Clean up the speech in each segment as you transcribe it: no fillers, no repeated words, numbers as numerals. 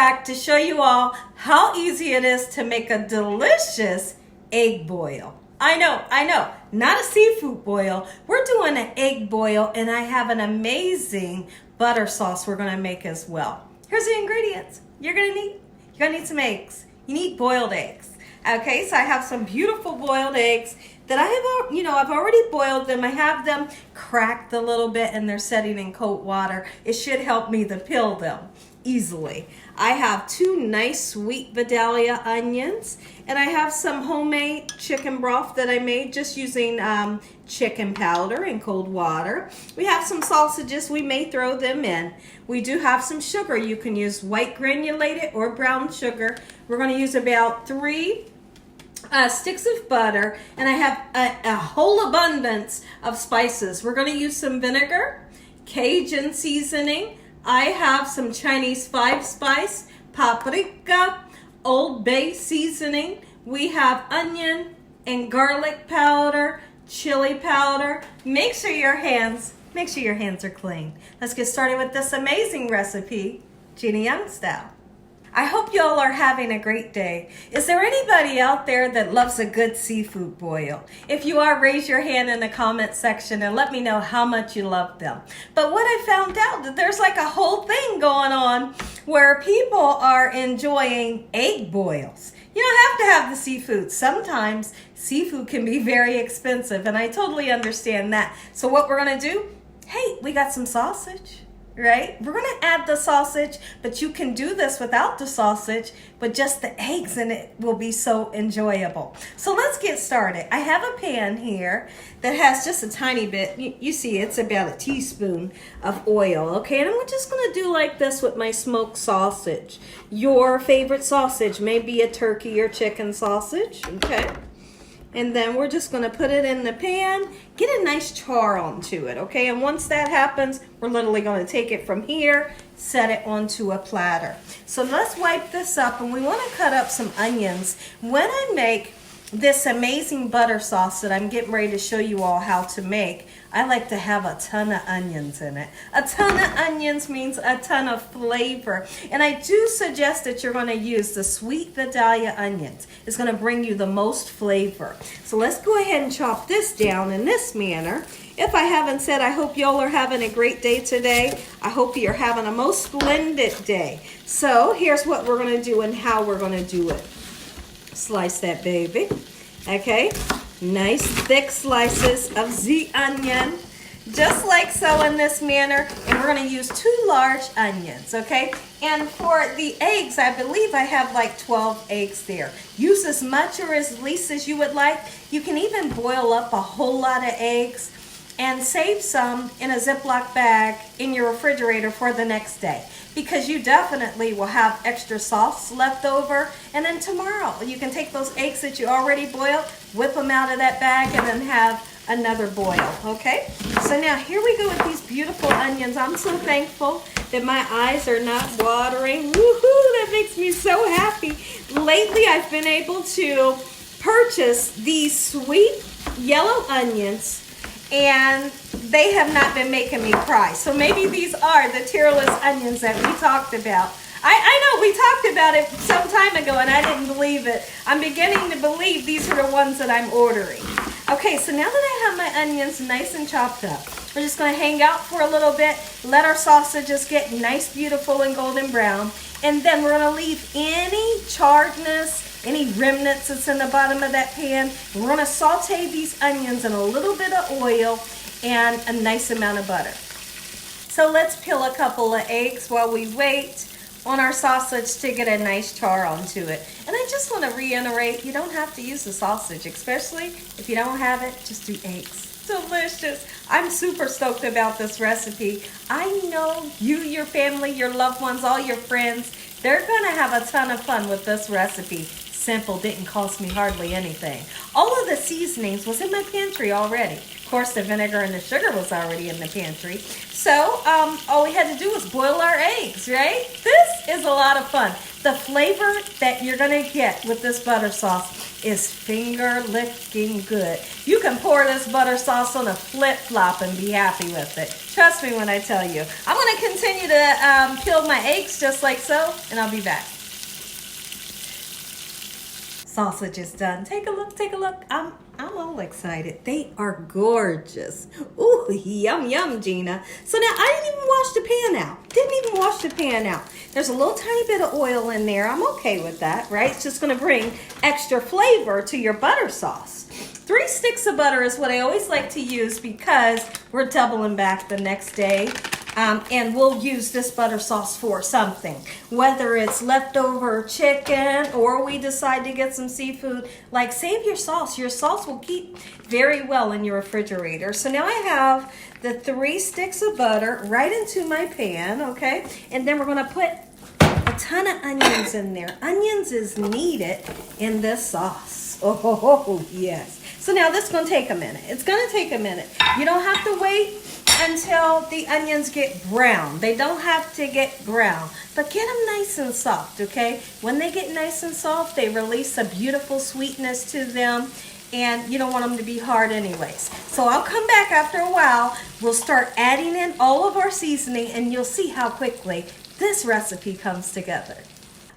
back to show you all how easy it is to make a delicious egg boil. I know, not a seafood boil. We're doing an egg boil, and I have an amazing butter sauce we're gonna make as well. Here's the ingredients. You're gonna need some eggs. You need boiled eggs. Okay, so I have some beautiful boiled eggs that I have, I've already boiled them. I have them cracked a little bit and they're setting in cold water. It should help me to peel them easily. I have 2 nice sweet Vidalia onions, and I have some homemade chicken broth that I made just using chicken powder and cold water. We have some sausages. We may throw them in. We do have some sugar. You can use white granulated or brown sugar. We're going to use about 3 sticks of butter, and I have a whole abundance of spices. We're going to use some vinegar, Cajun seasoning. I have some Chinese 5-spice, paprika, Old Bay seasoning. We have onion and garlic powder, chili powder. Make sure your hands are clean. Let's get started with this amazing recipe, Gina Young Style. I hope y'all are having a great day. Is there anybody out there that loves a good seafood boil? If you are, raise your hand in the comment section and let me know how much you love them. But what I found out, that there's like a whole thing going on where people are enjoying egg boils. You don't have to have the seafood. Sometimes seafood can be very expensive, and I totally understand that. So what we're gonna do, hey, we got some sausage. Right? We're going to add the sausage, but you can do this without the sausage, but just the eggs, and it will be so enjoyable. So let's get started. I have a pan here that has just a tiny bit. You see it's about a teaspoon of oil, okay? And I'm just going to do like this with my smoked sausage. Your favorite sausage may be a turkey or chicken sausage, okay? And then we're just going to put it in the pan, get a nice char onto it, okay? And once that happens, we're literally going to take it from here, set it onto a platter. So let's wipe this up, and we want to cut up some onions. When I make this amazing butter sauce that I'm getting ready to show you all how to make, I like to have a ton of onions in it. A ton of onions means a ton of flavor. And I do suggest that you're going to use the sweet Vidalia onions. It's going to bring you the most flavor. So let's go ahead and chop this down in this manner. If I haven't said, I hope y'all are having a great day today. I hope you're having a most splendid day. So here's what we're going to do and how we're going to do it. Slice that baby, okay? Nice thick slices of the onion, just like so in this manner. And we're going to use 2 large onions, okay? And for the eggs, I believe I have like 12 eggs there. Use as much or as least as you would like. You can even boil up a whole lot of eggs and save some in a Ziploc bag in your refrigerator for the next day, because you definitely will have extra sauce left over. And then tomorrow you can take those eggs that you already boiled, whip them out of that bag, and then have another boil, okay? So now here we go with these beautiful onions. I'm so thankful that my eyes are not watering. Woohoo, that makes me so happy. Lately I've been able to purchase these sweet yellow onions, and they have not been making me cry. So maybe these are the tearless onions that we talked about. I know we talked about it some time ago and I didn't believe it. I'm beginning to believe these are the ones that I'm ordering. Okay, so now that I have my onions nice and chopped up, we're just going to hang out for a little bit, let our sausages get nice, beautiful, and golden brown, and then we're going to leave any charredness, any remnants that's in the bottom of that pan. We're going to saute these onions in a little bit of oil and a nice amount of butter. So let's peel a couple of eggs while we wait on our sausage to get a nice char onto it. And I just want to reiterate, you don't have to use the sausage, especially if you don't have it, just do eggs. Delicious. I'm super stoked about this recipe. I know you, your family, your loved ones, all your friends, they're gonna have a ton of fun with this recipe. Simple, didn't cost me hardly anything. All of the seasonings was in my pantry already. Of course, the vinegar and the sugar was already in the pantry. So all we had to do was boil our eggs, right? This is a lot of fun. The flavor that you're gonna get with this butter sauce is finger-licking good. You can pour this butter sauce on a flip-flop and be happy with it. Trust me when I tell you. I'm going to continue to peel my eggs just like so, and I'll be back. Sausage is done. Take a look, take a look. I'm all excited. They are gorgeous. Ooh, yum, yum, Gina. So now I didn't even wash the pan out. Didn't even wash the pan out. There's a little tiny bit of oil in there. I'm okay with that, right? It's just gonna bring extra flavor to your butter sauce. 3 sticks of butter is what I always like to use because we're doubling back the next day. And we'll use this butter sauce for something, whether it's leftover chicken or we decide to get some seafood. Like, save your sauce. Your sauce will keep very well in your refrigerator. So now I have the 3 sticks of butter right into my pan, okay? And then we're going to put a ton of onions in there. Onions is needed in this sauce. Oh, yes. So now this is going to take a minute. It's going to take a minute. You don't have to wait until the onions get brown. They don't have to get brown, but get them nice and soft, okay? When they get nice and soft, they release a beautiful sweetness to them, and you don't want them to be hard anyways. So I'll come back after a while. We'll start adding in all of our seasoning, and you'll see how quickly this recipe comes together.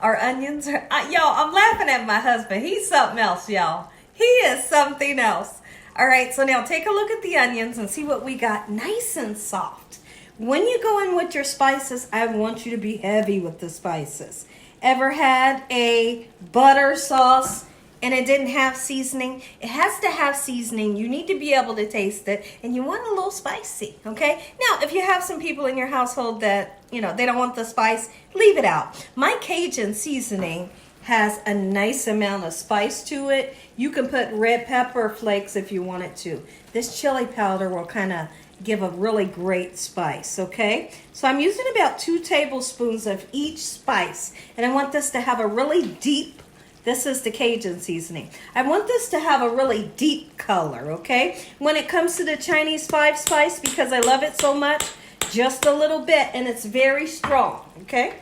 Our onions are, y'all, I'm laughing at my husband. He's something else, y'all. He is something else. All right, so now take a look at the onions and see what we got, nice and soft. When you go in with your spices, I want you to be heavy with the spices. Ever had a butter sauce and it didn't have seasoning? It has to have seasoning. You need to be able to taste it, and you want a little spicy, okay? Now, if you have some people in your household that, you know, they don't want the spice, leave it out. My Cajun seasoning has a nice amount of spice to it. You can put red pepper flakes if you wanted to. This chili powder will kind of give a really great spice, okay? So I'm using about 2 tablespoons of each spice, and I want this to have a really deep, this is the Cajun seasoning. I want this to have a really deep color, okay? When it comes to the Chinese 5 spice, because I love it so much, just a little bit, and it's very strong, okay?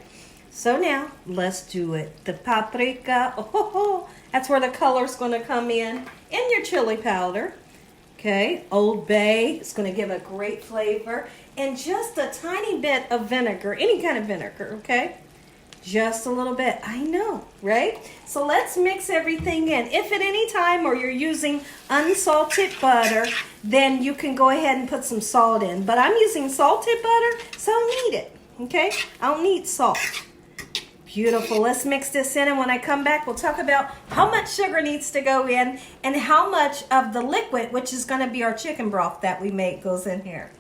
So now, let's do it. The paprika, that's where the color's going to come in. And your chili powder, okay? Old Bay, it's going to give a great flavor. And just a tiny bit of vinegar, any kind of vinegar, okay? Just a little bit, I know, right? So let's mix everything in. If at any time or you're using unsalted butter, then you can go ahead and put some salt in. But I'm using salted butter, so I don't need it, okay? I don't need salt. Beautiful. Let's mix this in, and when I come back, we'll talk about how much sugar needs to go in and how much of the liquid, which is going to be our chicken broth that we make, goes in here.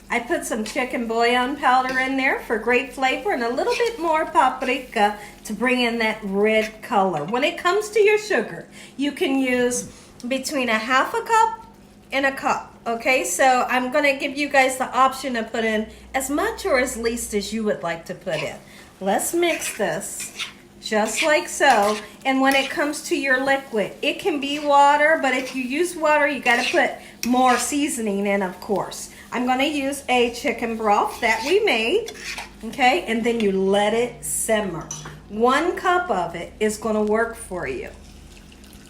I put some chicken bouillon powder in there for great flavor and a little bit more paprika to bring in that red color. When it comes to your sugar, you can use between a half a cup and a cup. Okay, so I'm going to give you guys the option to put in as much or as least as you would like to put in. Let's mix this just like so. And when it comes to your liquid, it can be water, but if you use water, you got to put more seasoning in, of course. I'm going to use a chicken broth that we made, okay, and then you let it simmer. 1 cup of it is going to work for you.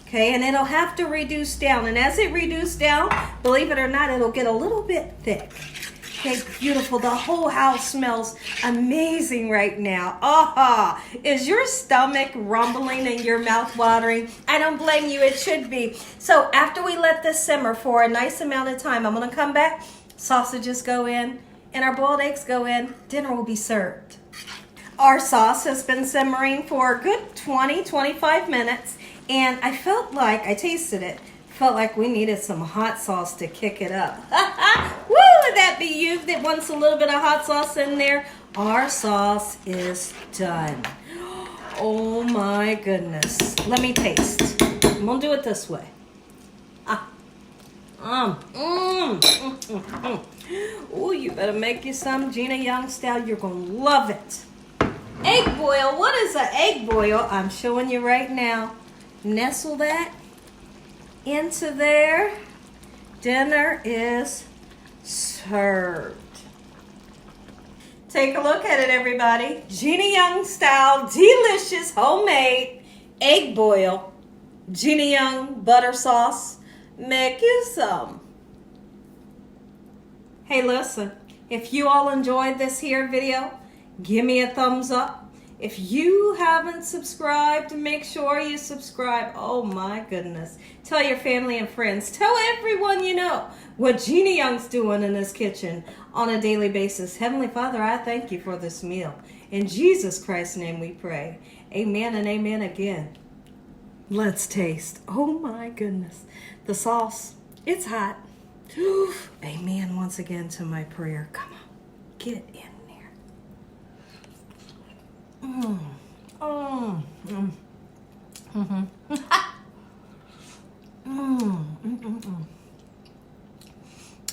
Okay, and it'll have to reduce down. And as it reduces down, believe it or not, it'll get a little bit thick. Okay, beautiful. The whole house smells amazing right now. Aha! Is your stomach rumbling and your mouth watering? I don't blame you. It should be. So after we let this simmer for a nice amount of time, I'm going to come back. Sausages go in, and our boiled eggs go in. Dinner will be served. Our sauce has been simmering for a good 20-25 minutes, and I felt like, I tasted it, felt like we needed some hot sauce to kick it up. Woo, would that be you that wants a little bit of hot sauce in there? Our sauce is done. Oh my goodness. Let me taste. I'm gonna do it this way. Oh, you better make you some Gina Young Style. You're gonna love it. Egg boil. What is an egg boil? I'm showing you right now. Nestle that into there. Dinner is served. Take a look at it, everybody. Gina Young Style, delicious homemade egg boil. Gina Young butter sauce. Make you some. Hey, listen, If you all enjoyed this here video, give me a thumbs up. If you haven't subscribed, make sure you subscribe. Oh my goodness. Tell your family and friends. Tell everyone you know what Gina Young's doing in this kitchen on a daily basis. Heavenly Father, I thank you for this meal. In Jesus Christ's name we pray. Amen and amen again. Let's taste. Oh my goodness. The sauce, it's hot. Amen once again to my prayer. Come on, get in.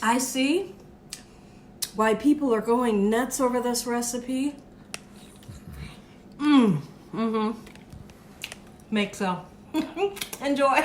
I see why people are going nuts over this recipe. Make so. Enjoy.